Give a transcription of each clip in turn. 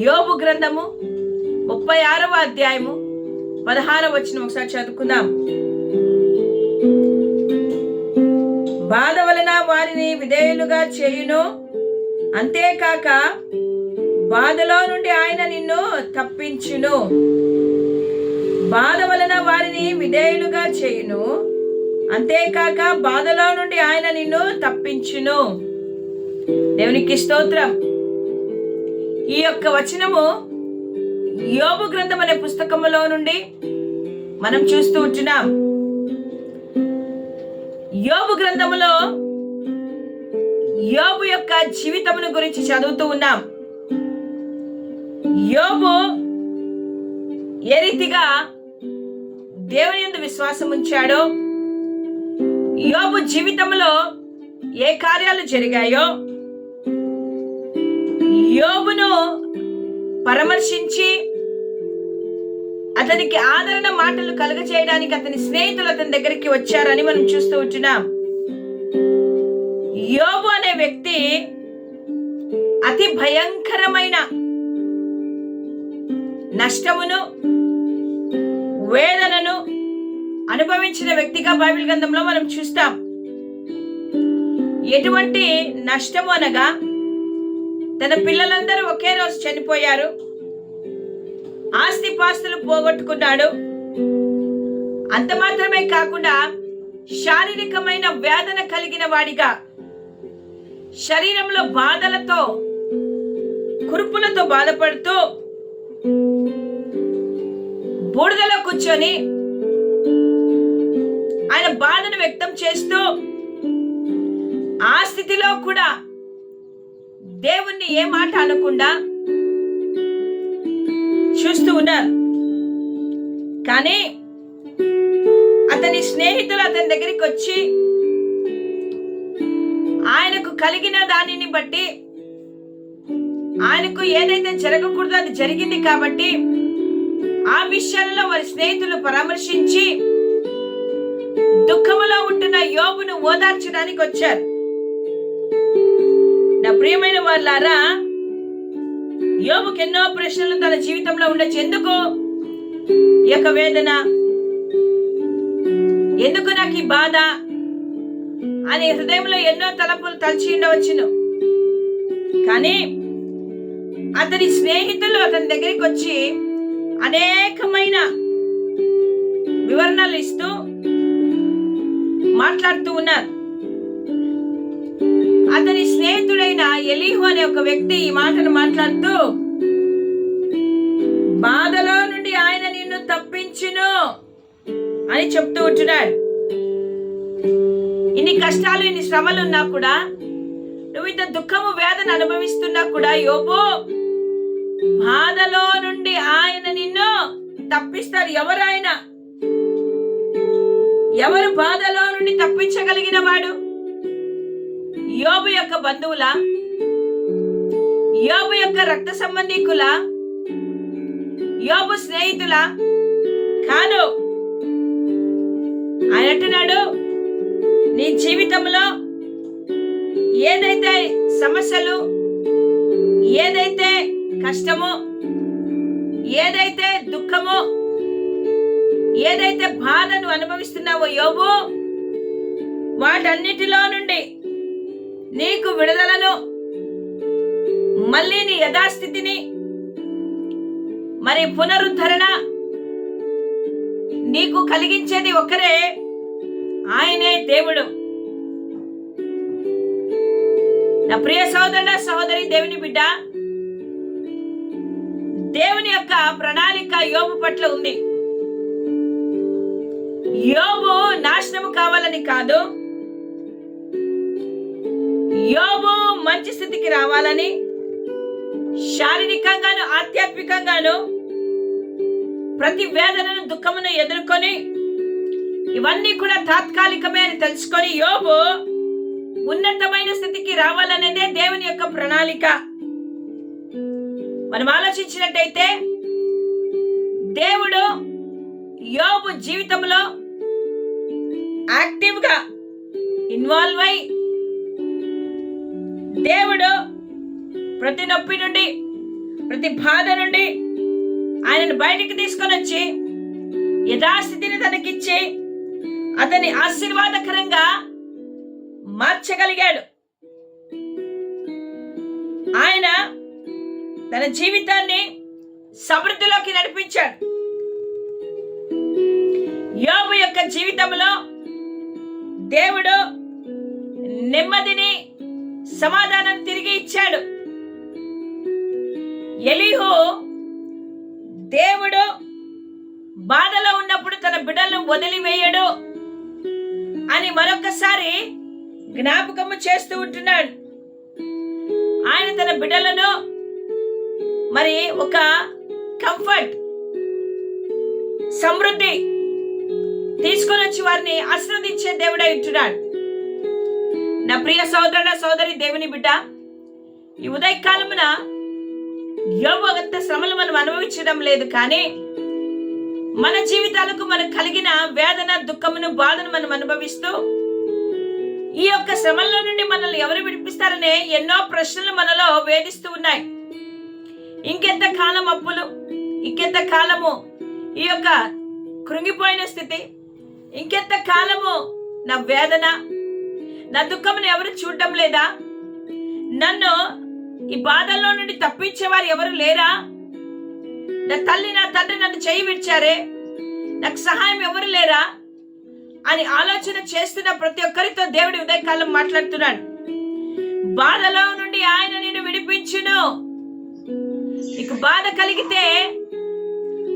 యోబు గ్రంథము 36వ అధ్యాయము 16వ వచనం ఒకసారి చదువుకుందాం. బాధ వలన వారిని విధేయులుగా చేయును, అంతేకాక బాధలో నుండి ఆయన నిన్ను తప్పించును. బాధ వలన వారిని విధేయులుగా చేయును, అంతేకాక బాధలో నుండి ఆయన నిన్ను తప్పించును. దేవునికి స్తోత్రం. ఈ యొక్క వచనము యోబు గ్రంథం అనే పుస్తకములో నుండి మనం చూస్తూ ఉంటున్నాం. యోబు గ్రంథములో యోబు యొక్క జీవితమును గురించి చదువుతూ ఉన్నాం. యోబు ఏ రీతిగా దేవుని యందు విశ్వాసం ఉంచాడో, యోబు జీవితంలో ఏ కార్యాలు జరిగాయో, యోబును పరామర్శించి అతనికి ఆదరణ మాటలు కలుగజేయడానికి అతని స్నేహితులు అతని దగ్గరికి వచ్చారని మనం చూస్తూ ఉంటున్నాం. యోబు అనే వ్యక్తి అతి భయంకరమైన నష్టమును, వేదనను అనుభవించిన వ్యక్తిగా బైబిల్ గ్రంథంలో మనం చూస్తాం. ఎటువంటి నష్టము అనగా, తన పిల్లలందరూ ఒకే రోజు చనిపోయారు, ఆస్తిపాస్తులు పోగొట్టుకున్నాడు. అంత మాత్రమే కాకుండా శారీరకమైన వేదన కలిగిన వాడిగా, శరీరంలో బాధలతో, కురుపులతో బాధపడుతూ బూడిదలో కూర్చొని ఆయన బాధను వ్యక్తం చేస్తూ ఆ స్థితిలో కూడా దేవుణ్ణి ఏ మాట అనకుండా చూస్తూ ఉన్నారు. కానీ అతని స్నేహితులు అతని దగ్గరికి వచ్చి ఆయనకు కలిగిన దానిని బట్టి, ఆయనకు ఏదైతే జరగకూడదో అది జరిగింది కాబట్టి ఆ విషయాలలో వారి స్నేహితులు పరామర్శించి దుఃఖములో ఉంటున్న యోబును ఓదార్చడానికి వచ్చారు. నా ప్రియమైన వారులారా, యోబుకి ఎన్నో ప్రశ్నలు తన జీవితంలో ఉండొచ్చు. ఎందుకు ఈ యొక్క వేదన, ఎందుకు నాకు ఈ బాధ అని హృదయంలో ఎన్నో తలపులు తలచి ఉండవచ్చును. కానీ అతని స్నేహితులు అతని దగ్గరికి వచ్చి అనేకమైన వివరణలు ఇస్తూ మాట్లాడుతూ ఉన్నారు. అతని స్నేహితుడైన ఎలీహు అనే ఒక వ్యక్తి ఈ మాటను మాట్లాడుతూ, బాధలో నుండి ఆయన నిన్ను తప్పించును అని చెప్తూ ఉంటున్నాడు. ఇన్ని కష్టాలు, ఇన్ని శ్రమలు ఉన్నా కూడా, నువ్వు ఇంత దుఃఖము, వేదన అనుభవిస్తున్నా కూడా, యోబు, బాధలో నుండి ఆయన నిన్ను తప్పిస్తారు. ఎవరు ఆయన? ఎవరు బాధలో నుండి తప్పించగలిగిన వాడు? యోబు యొక్క బంధువుల, యోబు యొక్క రక్త సంబంధికుల, యోబు స్నేహితుల కాదు. ఆయన అంటున్నాడు, నీ జీవితంలో ఏదైతే సమస్యలు, ఏదైతే కష్టమో, ఏదైతే దుఃఖమో, ఏదైతే బాధను అనుభవిస్తున్నావో యోబు, వాటన్నిటిలో నుండి నీకు విడుదలను, మళ్ళీ నీ యథాస్థితిని, మరి పునరుద్ధరణ నీకు కలిగించేది ఒక్కరే, ఆయనే దేవుడు. నా ప్రియ సోదరుడ, సహోదరి, దేవుని బిడ్డ, దేవుని యొక్క ప్రణాళిక యోబు పట్ల ఉంది. యోబు నాశనము కావాలని కాదు, యోబు మంచి స్థితికి రావాలని, శారీరకంగాను ఆధ్యాత్మికంగాను ప్రతి వేదనను, దుఃఖమును ఎదుర్కొని ఇవన్నీ కూడా తాత్కాలికమే అని తెలుసుకొని యోబు ఉన్నతమైన స్థితికి రావాలనేదే దేవుని యొక్క ప్రణాళిక. మనం ఆలోచించినట్టయితే దేవుడు యోబు జీవితంలో యాక్టివ్ గా ఇన్వాల్వ్ అయి దేవుడు ప్రతి నొప్పి నుండి, ప్రతి బాధ నుండి ఆయనను బయటికి తీసుకొని వచ్చి యథాస్థితిని తనకిచ్చి అతని ఆశీర్వాదకరంగా మార్చగలిగాడు. ఆయన తన జీవితాన్ని సమృద్ధిలోకి నడిపించాడు. యోబు యొక్క జీవితంలో దేవుడు నెమ్మదిని, సమాధానం తిరిగి ఇచ్చాడు. ఎలీహు దేవుడు బాధలో ఉన్నప్పుడు తన బిడ్డలను వదిలివేయడు అని మరొకసారి జ్ఞాపకము చేస్తూ ఉంటున్నాడు. ఆయన తన బిడ్డలను మరి ఒక కంఫర్ట్, సమృద్ధి తీసుకొని వచ్చి వారిని ఆశీర్వదించే దేవుడై ఉంటున్నాడు. నా ప్రియ సోదరుడ, సోదరి, దేవుని బిడ్డ, ఈ ఉదయకాలమున యోబు అంత శ్రమలు మనం అనుభవించడం లేదు, కానీ మన జీవితాలకు మనకు కలిగిన వేదన, దుఃఖమును, బాధను మనం అనుభవిస్తూ ఈ యొక్క శ్రమల్లో నుండి మనల్ని ఎవరు విడిపిస్తారనే ఎన్నో ప్రశ్నలు మనలో వేధిస్తూ ఉన్నాయి. ఇంకెంత కాలం అప్పులు, ఇంకెంత కాలము ఈ యొక్క కృంగిపోయిన స్థితి, ఇంకెంత కాలము నా వేదన, నా దుఃఖమును ఎవరు చూడటం లేదా, నన్ను ఈ బాధల్లో నుండి తప్పించేవారు ఎవరు లేరా, నా తల్లి నా తండ్రి నన్ను చేయి విడిచారే, నాకు సహాయం ఎవరు లేరా అని ఆలోచన చేస్తున్న ప్రతి ఒక్కరితో దేవుడి ఉదయకాలం మాట్లాడుతున్నాడు. బాధలో నుండి ఆయన నిన్ను విడిపించును. నీకు బాధ కలిగితే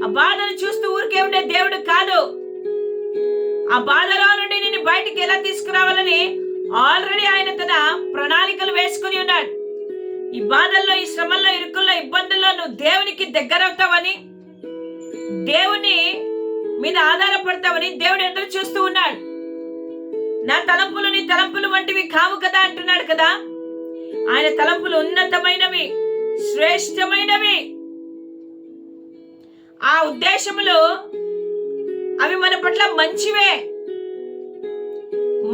ఆ బాధను చూస్తూ ఊరికే ఉండే దేవుడు కాదు. ఆ బాధలో నుండి నిన్ను బయటికి ఎలా తీసుకురావాలని ఆల్రెడీ ఆయన తన ప్రణాళికలు వేసుకుని ఉన్నాడు. ఈ బాధల్లో, ఈ శ్రమల్లో, ఇరుకుల్లో, ఇబ్బందుల్లో నువ్వు దేవునికి దగ్గరవుతావని, దేవుని మీద ఆధారపడతావని దేవుడు ఎదురు చూస్తూ ఉన్నాడు. నా తలంపులు నీ తలంపులు వంటివి కావు కదా అంటున్నాడు కదా. ఆయన తలంపులు ఉన్నతమైనవి, శ్రేష్టమైనవి. ఆ ఉద్దేశములు అవి మన పట్ల మంచివే.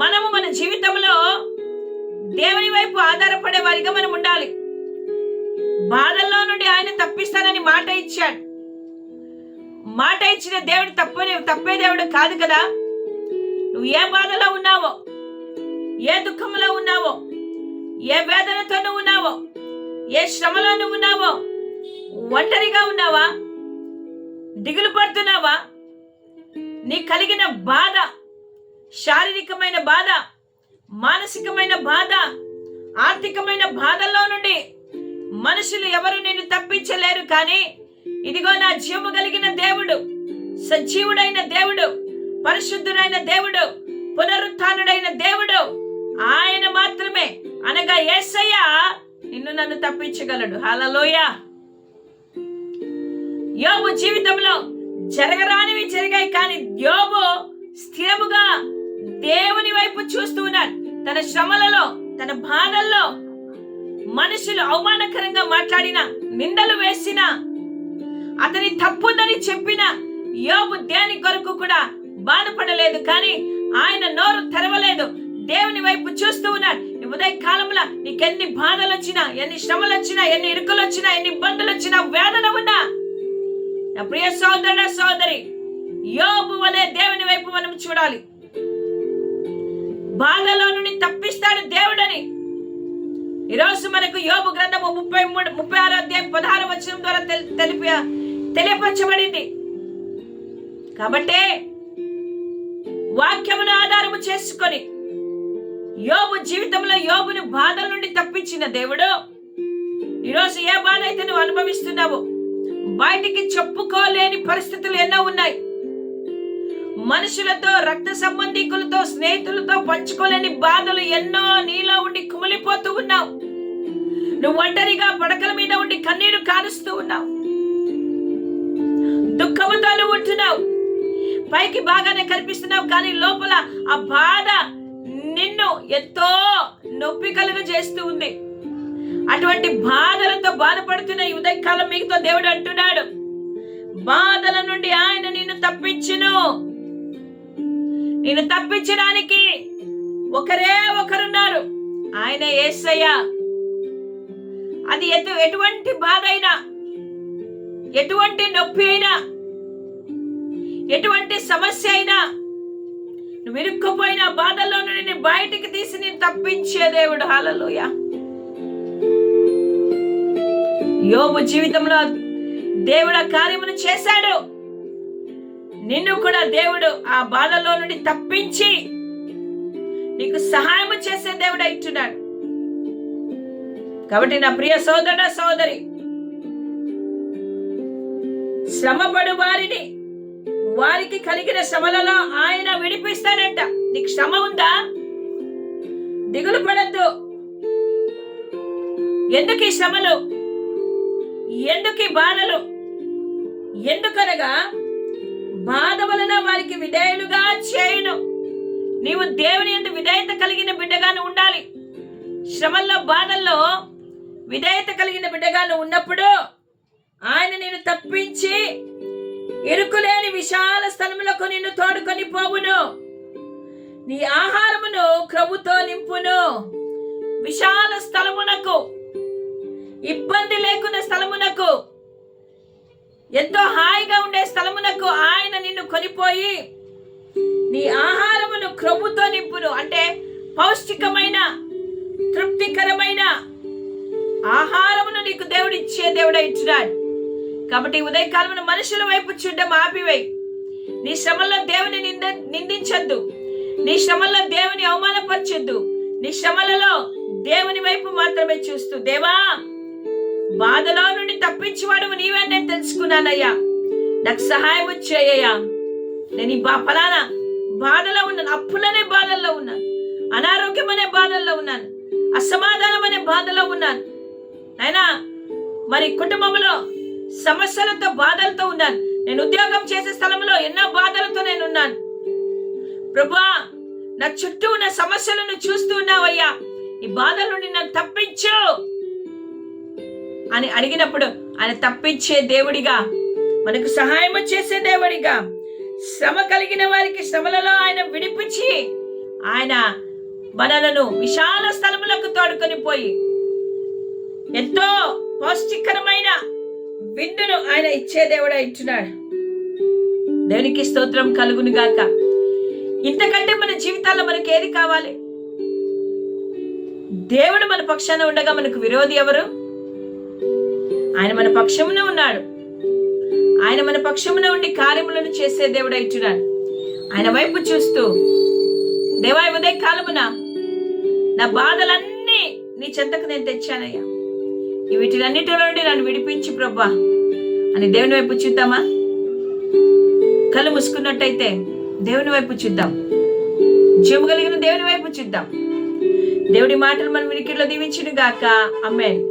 మనము మన జీవితంలో దేవుని వైపు ఆధారపడే వారిగా మనం ఉండాలి. బాధల్లో నుండి ఆయన తప్పిస్తానని మాట ఇచ్చాడు. మాట ఇచ్చిన దేవుడు తప్పే దేవుడు కాదు కదా. నువ్వు ఏ బాధలో ఉన్నావో, ఏ దుఃఖంలో ఉన్నావో, ఏ వేదనతో నువ్వు ఉన్నావో, ఏ శ్రమలో నువ్వు ఉన్నావో, ఒంటరిగా ఉన్నావా, దిగులు పడుతున్నావా, నీ కలిగిన బాధ, శారీరకమైన బాధ, మానసికమైన బాధ, ఆర్థికమైన బాధల్లో నుండి మనుషులు ఎవరు నిన్ను తప్పించలేరు. కానీ ఇదిగో నా జీవము కలిగిన దేవుడు, సజీవుడైన దేవుడు, పరిశుద్ధుడైన దేవుడు, పునరుత్థానుడైన దేవుడు, ఆయన మాత్రమే, అనగా యేసయ్య నిన్ను నన్ను తప్పించగలడు. హల్లెలూయా. యోబు జీవితంలో జరగరానివి జరిగాయి, కానీ యోబు స్థిరముగా దేవుని వైపు చూస్తూ ఉన్నాడు. తన శ్రమలలో, తన బాధల్లో మనుషులు అవమానకరంగా మాట్లాడిన, నిందలు వేసిన, అతని తప్పుదని చెప్పిన యోబు దేని కొరకు కూడా బాధపడలేదు. కానీ ఆయన నోరు తెరవలేదు, దేవుని వైపు చూస్తూ ఉన్నాడు. ఈ ఉదయ కాలంలో నీకెన్ని బాధలు వచ్చినా, ఎన్ని శ్రమలు వచ్చినా, ఎన్ని ఇరుకులు వచ్చినా, ఎన్ని ఇబ్బందులు వచ్చినా, వేదన ఉన్నా, నా ప్రియ సోదరుడ, సోదరి, యోబు వలె దేవుని వైపు మనం చూడాలి. బాధలో నుండి తప్పిస్తాడు దేవుడని ఈరోజు మనకు యోబు గ్రంథము 36 అధ్యాయం 16 వచనం ద్వారా తెలియపరచబడింది. కాబట్టి వాక్యమును ఆధారము చేసుకొని యోబు జీవితంలో యోబును బాధల నుండి తప్పించిన దేవుడు ఈరోజు ఏ బాధ అయితే నువ్వు అనుభవిస్తున్నావో, బయటికి చెప్పుకోలేని పరిస్థితులు ఎన్నో ఉన్నాయి. మనుషులతో, రక్త సంబంధికులతో, స్నేహితులతో పంచుకోలేని బాధలు ఎన్నో నీలో ఉండి కుమిలిపోతూ ఉన్నావు. నువ్వు ఒంటరిగా పడకల మీద ఉండి కన్నీరు కారుస్తూ ఉన్నావు. దుఃఖముతో నువ్వు ఉంటున్నావు. పైకి బాగానే కనిపిస్తున్నావు, కానీ లోపల ఆ బాధ నిన్ను ఎంతో నొప్పి కలుగ చేస్తూ ఉంది. అటువంటి బాధలతో బాధపడుతున్న ఈ ఉదయకాలం మీతో దేవుడు అంటున్నాడు, బాధల నుండి ఆయన నిన్ను తప్పించును. నిన్ను తప్పించడానికి ఒకరే ఒకరున్నారు, ఆయన యేసయ్య. అది ఎటువంటి బాధ అయినా, ఎటువంటి నొప్పి అయినా, ఎటువంటి సమస్య అయినా, నువ్వు ఇరుక్కుపోయిన బాధల్లో నుండి బయటికి తీసి నేను తప్పించే దేవుడు. హల్లెలూయా. యోబు జీవితంలో దేవుడు ఆ కార్యమును చేశాడు. నిన్ను కూడా దేవుడు ఆ బాధల్లో నుండి తప్పించి నీకు సహాయం చేసే దేవుడు అయితున్నాడు. కాబట్టి నా ప్రియ సోదర సోదరి, శ్రమపడు వారికి కలిగిన శ్రమలలో ఆయన విడిపిస్తాడంట. నీకు శ్రమ ఉందా? దిగులు పడద్దు. ఎందుకు ఈ శ్రమలు, ఎందుకు ఈ బాధలు? ఎందుకనగా బాధ వలన వారికి విధేయులుగా చేయును. నీవు దేవుని యందు విధేయత కలిగిన బిడ్డగాను ఉండాలి. శ్రమల్లో బాధల్లో విధేయత కలిగిన బిడ్డగాను ఉన్నప్పుడు ఆయన నిన్ను తప్పించి ఇరుకులేని విశాల స్థలములకు నిన్ను తోడుకొని పోవును. నీ ఆహారమును క్రొవ్వుతో నింపును. విశాల స్థలమునకు, ఇబ్బంది లేకున్న స్థలమునకు, ఎంతో హాయిగా ఉండే స్థలమునకు ఆయన నిన్ను కొనిపోయి నీ ఆహారమును క్రొవ్వుతో నింపును. అంటే పౌష్టికమైన, తృప్తికరమైన ఆహారమును నీకు దేవుడు ఇచ్చే దేవుడు ఇచ్చినాడు. కాబట్టి ఉదయకాలమున మనుషుల వైపు చూడడం ఆపివేయి. నీ శ్రమల్లో దేవుని నిందించొద్దు. నీ శ్రమల్లో దేవుని అవమానపరచొద్దు. నీ శ్రమలలో దేవుని వైపు మాత్రమే చూస్తూ, దేవా బాధలో నుండి తప్పించేవాడు నీవే, నేను తెలుసుకున్నానయ్యా, నాకు సహాయం చేయయ్యా. నేను ఈ ఫలానా బాధలో ఉన్నాను, అప్పులనే బాధల్లో ఉన్నాను, అనారోగ్యం అనే బాధల్లో ఉన్నాను, అసమాధానం అనే బాధలో ఉన్నాను నాయనా, మరి కుటుంబంలో సమస్యలతో బాధలతో ఉన్నాను, నేను ఉద్యోగం చేసే స్థలంలో ఎన్నో బాధలతో నేను ఉన్నాను ప్రభువా, నా చుట్టూ ఉన్న సమస్యలను చూస్తూ ఉన్నావయ్యా, ఈ బాధల నుండి నన్ను తప్పించు అని అడిగినప్పుడు ఆయన తప్పించే దేవుడిగా, మనకు సహాయం చేసే దేవుడిగా, శ్రమ కలిగిన వారికి శ్రమలలో ఆయన విడిపించి ఆయన మనలను విశాల స్థలములకు తోడుకొని పోయి ఎంతో పౌష్టికరమైన విందును ఆయన ఇచ్చే దేవుడు ఇచ్చున్నాడు. దేవునికి స్తోత్రం కలుగును గాక. ఇంతకంటే మన జీవితాల్లో మనకి ఏది కావాలి? దేవుడు మన పక్షాన ఉండగా మనకు విరోధి ఎవరు? ఆయన మన పక్షమున ఉన్నాడు. ఆయన మన పక్షమున ఉండి కార్యములను చేసే దేవుడు ఇచ్చున్నాడు. ఆయన వైపు చూస్తూ, దేవా ఉదయ కాలమున నా బాధలన్నీ నీ చెంతకు నేను తెచ్చానయ్యా, వీటిలన్నిటిలో నుండి నన్ను విడిపించి ప్రభా అని దేవుని వైపు చూద్దామా? కళ్ళు మూసుకున్నట్టయితే దేవుని వైపు చూద్దాం. జీవము కలిగిన దేవుని వైపు చూద్దాం. దేవుడి మాటలు మన వినికిడిలో దీవించును గాక. ఆమేన్.